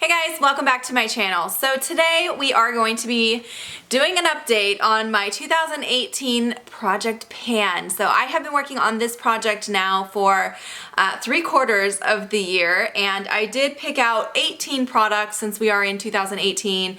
Hey guys, welcome back to my channel. So today we are going to be doing an update on my 2018 Project Pan. So I have been working on this project now for 3/4 of the year, and I did pick out 18 products since we are in 2018.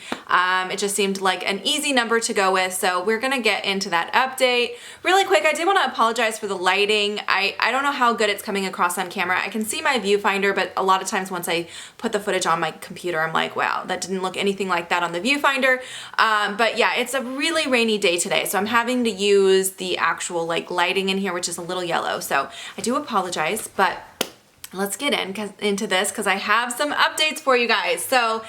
It just seemed like an easy number to go with, so we're gonna get into that update. Really quick, I did want to apologize for the lighting. I don't know how good it's coming across on camera. I can see my viewfinder, but a lot of times once I put the footage on my computer, I'm like, wow, that didn't look anything like that on the viewfinder. But yeah, it's a really rainy day today, so I'm having to use the actual like lighting in here, which is a little yellow. So I do apologize, but let's get into this because I have some updates for you guys. So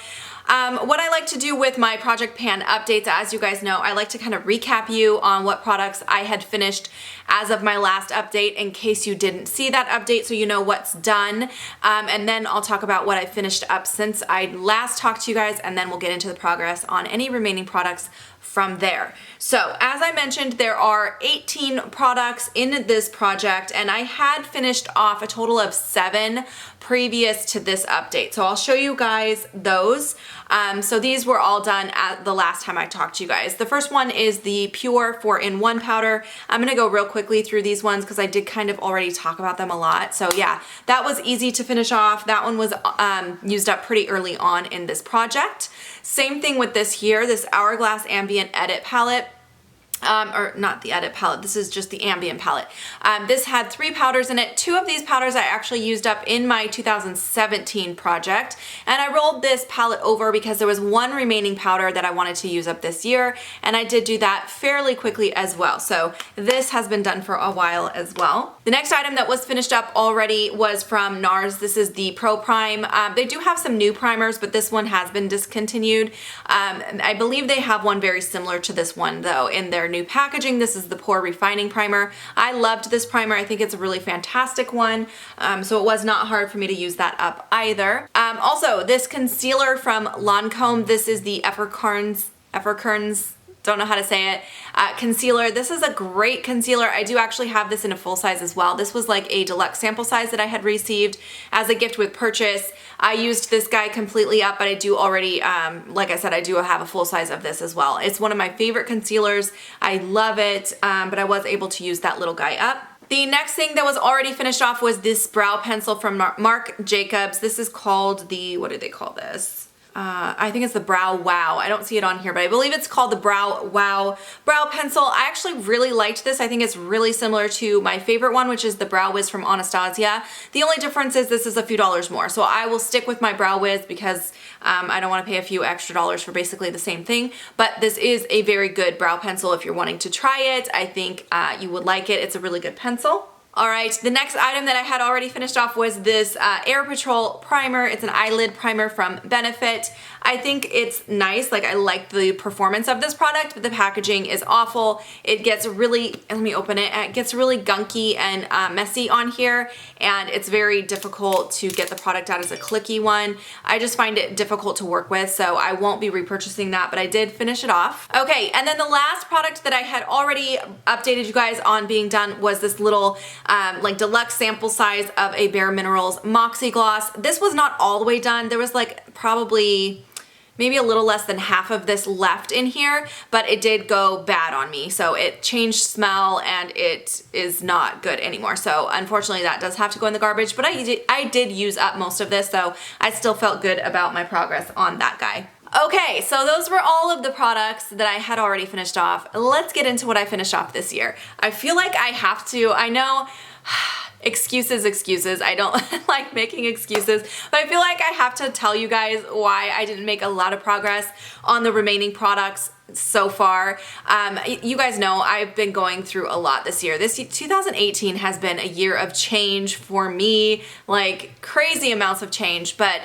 what I like to do with my Project Pan updates, as you guys know, I like to kind of recap you on what products I had finished as of my last update in case you didn't see that update, so you know what's done. And then I'll talk about what I finished up since I last talked to you guys, and then we'll get into the progress on any remaining products from there. So as I mentioned, there are 18 products in this project, and I had finished off a total of 7 previous to this update. So I'll show you guys those. So these were all done at the last time I talked to you guys. The first one is the Pure 4-in-1 powder. I'm gonna go real quickly through these ones because I did kind of already talk about them a lot. So yeah, that was easy to finish off. That one was used up pretty early on in this project. Same thing with this here, this Hourglass Ambient Edit palette. Or not the edit palette, this is just the ambient palette. This had 3 powders in it. 2 of these powders I actually used up in my 2017 project, and I rolled this palette over because there was 1 remaining powder that I wanted to use up this year, and I did do that fairly quickly as well. So this has been done for a while as well. The next item that was finished up already was from Nars. This is the Pro Prime. They do have some new primers, but this one has been discontinued. I believe they have one very similar to this one though in their new packaging. This is the Pore Refining Primer. I loved this primer. I think it's a really fantastic one. So it was not hard for me to use that up either. Also, this concealer from Lancome. This is the Efferkerns, don't know how to say it, concealer. This is a great concealer. I do actually have this in a full size as well. This was like a deluxe sample size that I had received as a gift with purchase. I used this guy completely up, but I do already, like I said, I do have a full size of this as well. It's one of my favorite concealers. I love it, but I was able to use that little guy up. The next thing that was already finished off was this brow pencil from Marc Jacobs. This is called the, what do they call this? I think it's the Brow Wow. I don't see it on here, but I believe it's called the Brow Wow brow pencil. I actually really liked this. I think it's really similar to my favorite one, which is the Brow Wiz from Anastasia. The only difference is this is a few dollars more. So I will stick with my Brow Wiz because I don't want to pay a few extra dollars for basically the same thing. But this is a very good brow pencil if you're wanting to try it. I think you would like it. It's a really good pencil. All right, the next item that I had already finished off was this Air Patrol primer. It's an eyelid primer from Benefit. I think it's nice. Like, I like the performance of this product, but the packaging is awful. It gets really, let me open it, it gets really gunky and messy on here, and it's very difficult to get the product out as a clicky one. I just find it difficult to work with, so I won't be repurchasing that, but I did finish it off. Okay, and then the last product that I had already updated you guys on being done was this little like deluxe sample size of a Bare Minerals Moxie Gloss. This was not all the way done. There was like probably maybe a little less than half of this left in here, but it did go bad on me. So it changed smell and it is not good anymore. So unfortunately that does have to go in the garbage, but I did use up most of this, so I still felt good about my progress on that guy. Okay, so those were all of the products that I had already finished off. Let's get into what I finished off this year. I feel like I have to, I know, excuses. I don't like making excuses, but I feel like I have to tell you guys why I didn't make a lot of progress on the remaining products so far. You guys know I've been going through a lot this year. This 2018 has been a year of change for me, like crazy amounts of change. But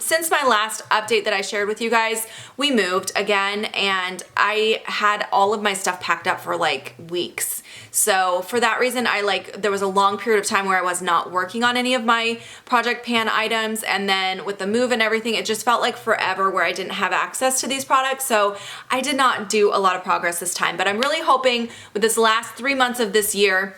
since my last update that I shared with you guys, we moved again, and I had all of my stuff packed up for like weeks. So for that reason, there was a long period of time where I was not working on any of my Project Pan items, and then with the move and everything, it just felt like forever where I didn't have access to these products. So I did not do a lot of progress this time, but I'm really hoping with this last 3 months of this year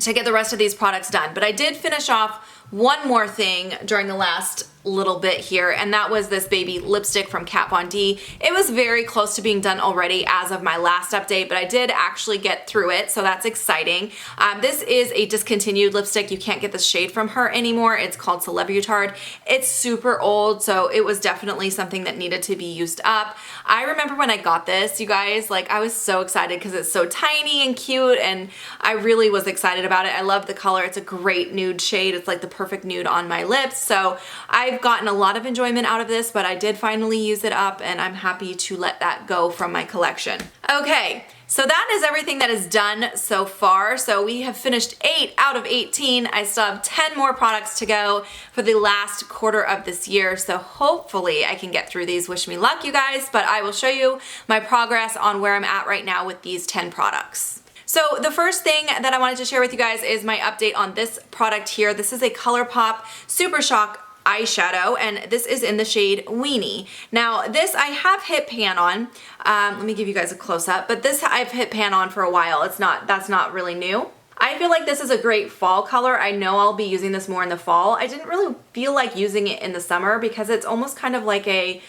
to get the rest of these products done. But I did finish off one more thing during the last little bit here, and that was this baby lipstick from Kat Von D. It was very close to being done already as of my last update, but I did actually get through it, so that's exciting. This is a discontinued lipstick. You can't get this shade from her anymore. It's called Celebutard. It's super old, so it was definitely something that needed to be used up. I remember when I got this, you guys, like I was so excited because it's so tiny and cute, and I really was excited about it. I love the color. It's a great nude shade. It's like the perfect nude on my lips, so I've gotten a lot of enjoyment out of this, but I did finally use it up, and I'm happy to let that go from my collection. Okay, so that is everything that is done so far. So we have finished 8 out of 18. I still have 10 more products to go for the last quarter of this year. So hopefully I can get through these. Wish me luck, you guys, but I will show you my progress on where I'm at right now with these 10 products. So the first thing that I wanted to share with you guys is my update on this product here. This is a ColourPop Super Shock eyeshadow, and this is in the shade Weenie. Now this I have hit pan on. Let me give you guys a close-up, but this I've hit pan on for a while. That's not really new. I feel like this is a great fall color. I know I'll be using this more in the fall. I didn't really feel like using it in the summer because it's almost kind of like a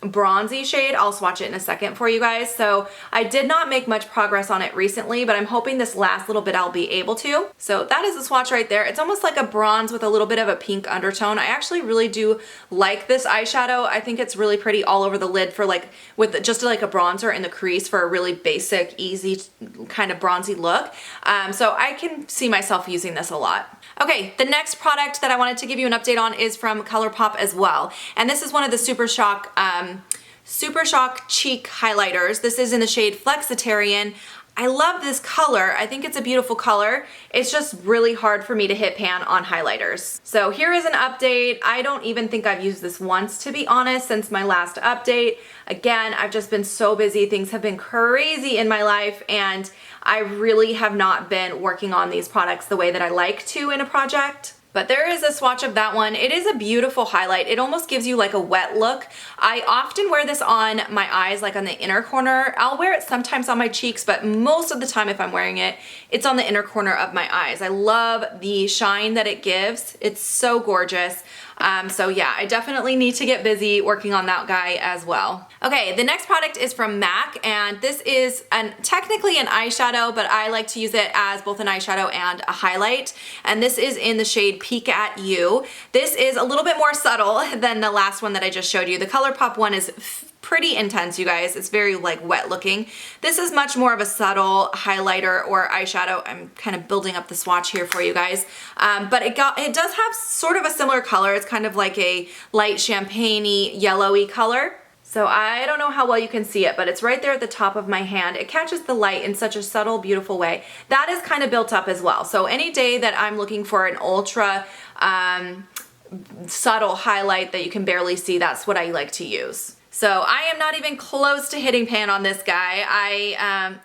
bronzy shade. I'll swatch it in a second for you guys. So I did not make much progress on it recently, but I'm hoping this last little bit I'll be able to. So that is the swatch right there. It's almost like a bronze with a little bit of a pink undertone. I actually really do like this eyeshadow. I think it's really pretty all over the lid for like, with just like a bronzer in the crease for a really basic, easy kind of bronzy look. So I can see myself using this a lot. Okay, the next product that I wanted to give you an update on is from ColourPop as well. And this is one of the Super Shock cheek highlighters. This is in the shade Flexitarian. I love this color. I think it's a beautiful color. It's just really hard for me to hit pan on highlighters. So here is an update. I don't even think I've used this once, to be honest, since my last update. Again, I've just been so busy. Things have been crazy in my life, and I really have not been working on these products the way that I like to in a project. But there is a swatch of that one. It is a beautiful highlight. It almost gives you like a wet look. I often wear this on my eyes, like on the inner corner. I'll wear it sometimes on my cheeks, but most of the time if I'm wearing it, it's on the inner corner of my eyes. I love the shine that it gives. It's so gorgeous. So yeah, I definitely need to get busy working on that guy as well. Okay, the next product is from MAC, and this is technically an eyeshadow, but I like to use it as both an eyeshadow and a highlight. And this is in the shade Peek at You. This is a little bit more subtle than the last one that I just showed you. The ColourPop one is pretty intense, you guys. It's very like wet looking. This is much more of a subtle highlighter or eyeshadow. I'm kind of building up the swatch here for you guys. But it does have sort of a similar color. It's kind of like a light champagne-y, yellowy color. So I don't know how well you can see it, but it's right there at the top of my hand. It catches the light in such a subtle, beautiful way. That is kind of built up as well. So any day that I'm looking for an ultra subtle highlight that you can barely see, that's what I like to use. So I am not even close to hitting pan on this guy. I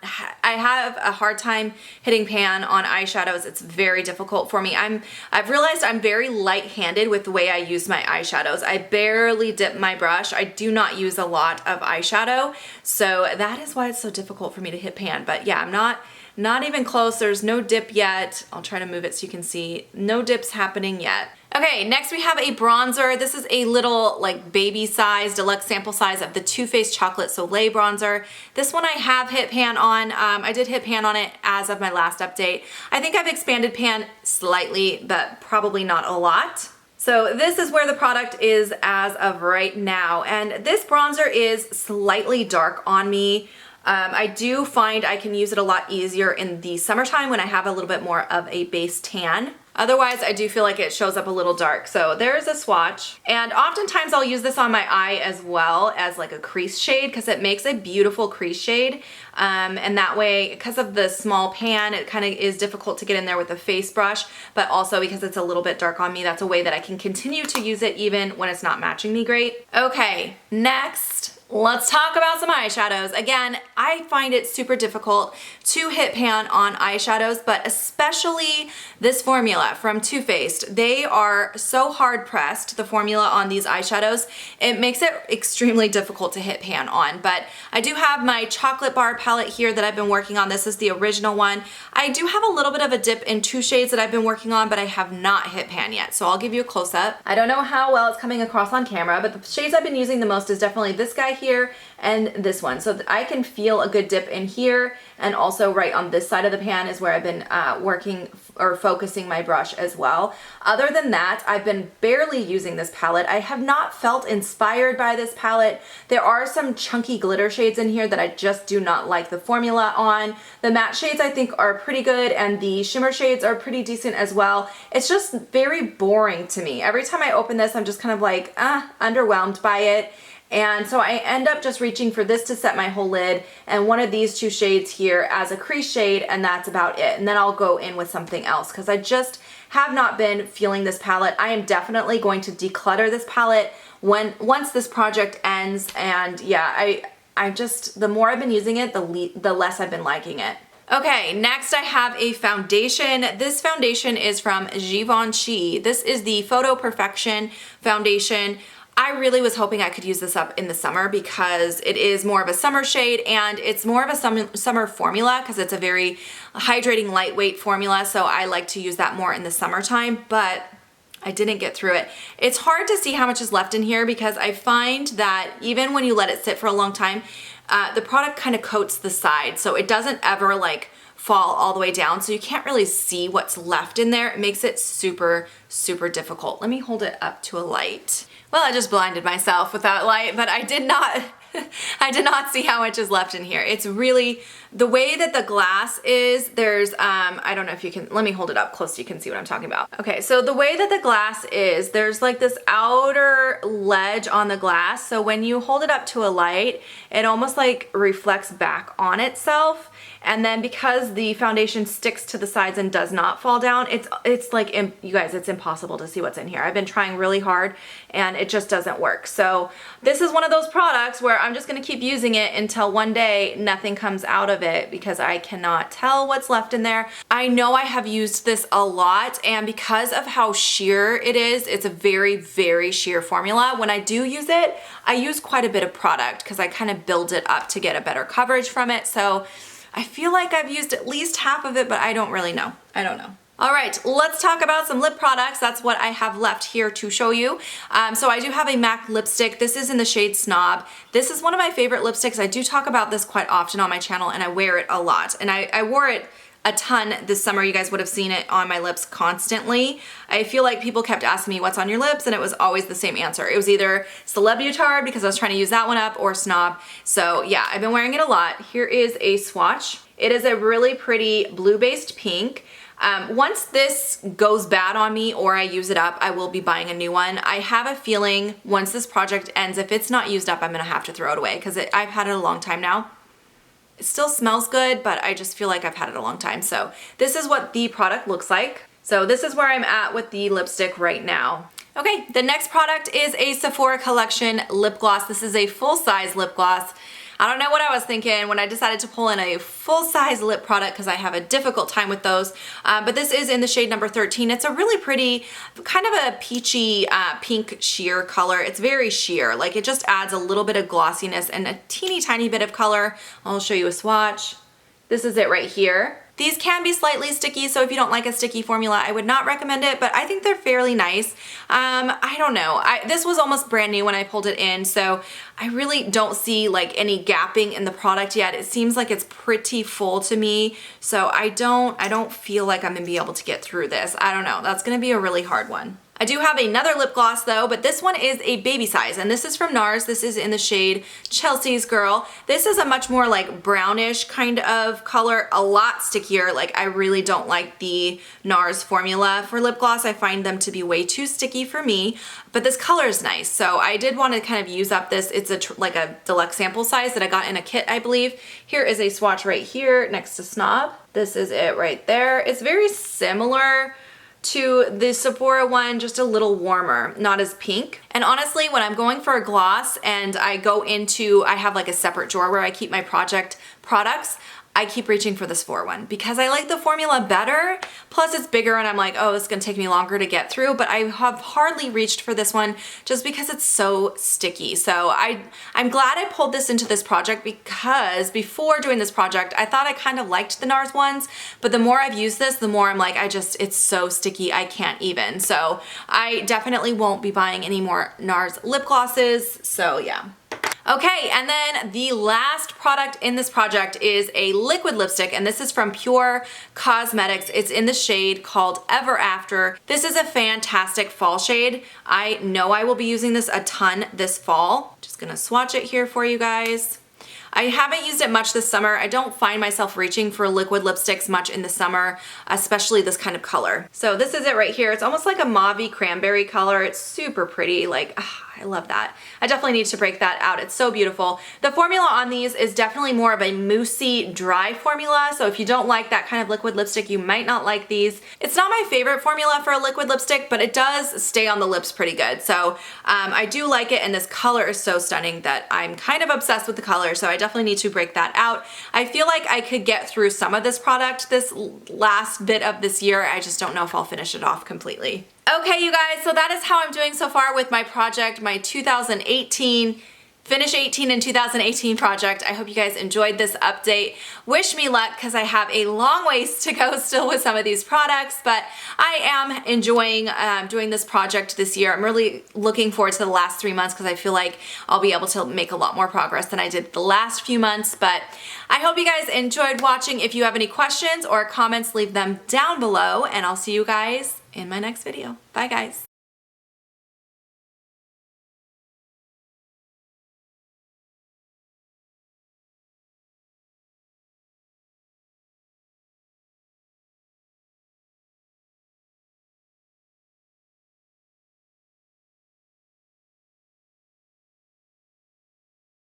have a hard time hitting pan on eyeshadows. It's very difficult for me. I've realized I'm very light-handed with the way I use my eyeshadows. I barely dip my brush. I do not use a lot of eyeshadow. So that is why it's so difficult for me to hit pan. But yeah, I'm not even close. There's no dip yet. I'll try to move it so you can see. No dips happening yet. Okay, next we have a bronzer. This is a little like baby size, deluxe sample size of the Too Faced Chocolate Soleil bronzer. This one I have hit pan on. I did hit pan on it as of my last update. I think I've expanded pan slightly, but probably not a lot. So this is where the product is as of right now. And this bronzer is slightly dark on me. I do find I can use it a lot easier in the summertime when I have a little bit more of a base tan. Otherwise, I do feel like it shows up a little dark. So there's a swatch. And oftentimes I'll use this on my eye as well as like a crease shade because it makes a beautiful crease shade. And that way, because of the small pan, it kind of is difficult to get in there with a face brush, but also because it's a little bit dark on me, that's a way that I can continue to use it even when it's not matching me great. Okay, next let's talk about some eyeshadows. Again, I find it super difficult to hit pan on eyeshadows, but especially this formula from Too Faced. They are so hard pressed, the formula on these eyeshadows. It makes it extremely difficult to hit pan on, but I do have my chocolate bar palette here that I've been working on. This is the original one. I do have a little bit of a dip in two shades that I've been working on, but I have not hit pan yet, so I'll give you a close-up. I don't know how well it's coming across on camera, but the shades I've been using the most is definitely this guy here and this one. So I can feel a good dip in here, and also right on this side of the pan is where I've been working or focusing my brush as well. Other than that, I've been barely using this palette. I have not felt inspired by this palette. There are some chunky glitter shades in here that I just do not like the formula on. The matte shades I think are pretty good, and the shimmer shades are pretty decent as well. It's just very boring to me. Every time I open this, I'm just kind of like, underwhelmed by it. And so I end up just reaching for this to set my whole lid, and one of these two shades here as a crease shade, and that's about it. And then I'll go in with something else because I just have not been feeling this palette. I am definitely going to declutter this palette once this project ends, and yeah, I just, the more I've been using it, the less I've been liking it. Okay, next I have a foundation. This foundation is from Givenchy. This is the Photo Perfection foundation. I really was hoping I could use this up in the summer because it is more of a summer shade, and it's more of a summer formula because it's a very hydrating, lightweight formula, so I like to use that more in the summertime, but I didn't get through it. It's hard to see how much is left in here because I find that even when you let it sit for a long time, the product kind of coats the side, so it doesn't ever like fall all the way down, so you can't really see what's left in there. It makes it super, super difficult. Let me hold it up to a light. Well, I just blinded myself with that light, but I did not see how much is left in here. It's really, the way that the glass is, there's, I don't know if you can, let me hold it up close so you can see what I'm talking about. Okay, so the way that the glass is, there's like this outer ledge on the glass, so when you hold it up to a light, it almost like reflects back on itself. And then because the foundation sticks to the sides and does not fall down, it's like, you guys, it's impossible to see what's in here. I've been trying really hard and it just doesn't work. So this is one of those products where I'm just gonna keep using it until one day nothing comes out of it because I cannot tell what's left in there. I know I have used this a lot, and because of how sheer it is, it's a very, very sheer formula. When I do use it, I use quite a bit of product because I kind of build it up to get a better coverage from it. So I feel like I've used at least half of it, but I don't really know. I don't know. All right, let's talk about some lip products. That's what I have left here to show you. So I do have a MAC lipstick. This is in the shade Snob. This is one of my favorite lipsticks. I do talk about this quite often on my channel, and I wear it a lot. And I wore it a ton this summer. You guys would have seen it on my lips constantly. I feel like people kept asking me what's on your lips, and it was always the same answer. It was either Celebutard because I was trying to use that one up, or Snob. So yeah, I've been wearing it a lot. Here is a swatch. It is a really pretty blue-based pink. Once this goes bad on me or I use it up, I will be buying a new one. I have a feeling once this project ends, if it's not used up, I'm gonna have to throw it away because I've had it a long time now. It still smells good, but I just feel like I've had it a long time. So this is what the product looks like. So this is where I'm at with the lipstick right now. Okay, the next product is a Sephora Collection lip gloss. This is a full-size lip gloss. I don't know what I was thinking when I decided to pull in a full-size lip product because I have a difficult time with those. But this is in the shade number 13. It's a really pretty, kind of a peachy pink sheer color. It's very sheer. Like, it just adds a little bit of glossiness and a teeny tiny bit of color. I'll show you a swatch. This is it right here. These can be slightly sticky, so if you don't like a sticky formula, I would not recommend it, but I think they're fairly nice. I don't know. This was almost brand new when I pulled it in, so I really don't see like any gapping in the product yet. It seems like it's pretty full to me, so I don't feel like I'm gonna be able to get through this. I don't know. That's gonna be a really hard one. I do have another lip gloss though, but this one is a baby size, and this is from Nars. This is in the shade Chelsea's Girl. This is a much more like brownish kind of color, a lot stickier. Like, I really don't like the Nars formula for lip gloss. I find them to be way too sticky for me, but this color is nice. So I did want to kind of use up this. It's like a deluxe sample size that I got in a kit, I believe. Here is a swatch right here next to Snob. This is it right there. It's very similar to the Sephora one, just a little warmer, not as pink. And honestly, when I'm going for a gloss and I have like a separate drawer where I keep my project products, I keep reaching for the Sephora one because I like the formula better. Plus it's bigger and I'm like, oh, this is gonna take me longer to get through, but I have hardly reached for this one just because it's so sticky. So I'm glad I pulled this into this project because before doing this project, I thought I kind of liked the Nars ones, but the more I've used this, the more I'm like, it's so sticky, I can't even. So I definitely won't be buying any more Nars lip glosses, so yeah. Okay, and then the last product in this project is a liquid lipstick, and this is from Pure Cosmetics. It's in the shade called Ever After. This is a fantastic fall shade. I know I will be using this a ton this fall. Just gonna swatch it here for you guys. I haven't used it much this summer. I don't find myself reaching for liquid lipsticks much in the summer, especially this kind of color. So this is it right here. It's almost like a mauve-y cranberry color. It's super pretty. Like, I love that. I definitely need to break that out. It's so beautiful. The formula on these is definitely more of a moussey, dry formula. So if you don't like that kind of liquid lipstick, you might not like these. It's not my favorite formula for a liquid lipstick, but it does stay on the lips pretty good. So I do like it, and this color is so stunning that I'm kind of obsessed with the color. So I definitely need to break that out. I feel like I could get through some of this product this last bit of this year. I just don't know if I'll finish it off completely. Okay, you guys, so that is how I'm doing so far with my project, my 2018 Finish 18 in 2018 project. I hope you guys enjoyed this update. Wish me luck because I have a long ways to go still with some of these products, but I am enjoying doing this project this year. I'm really looking forward to the last 3 months because I feel like I'll be able to make a lot more progress than I did the last few months, but I hope you guys enjoyed watching. If you have any questions or comments, leave them down below, and I'll see you guys in my next video. Bye, guys.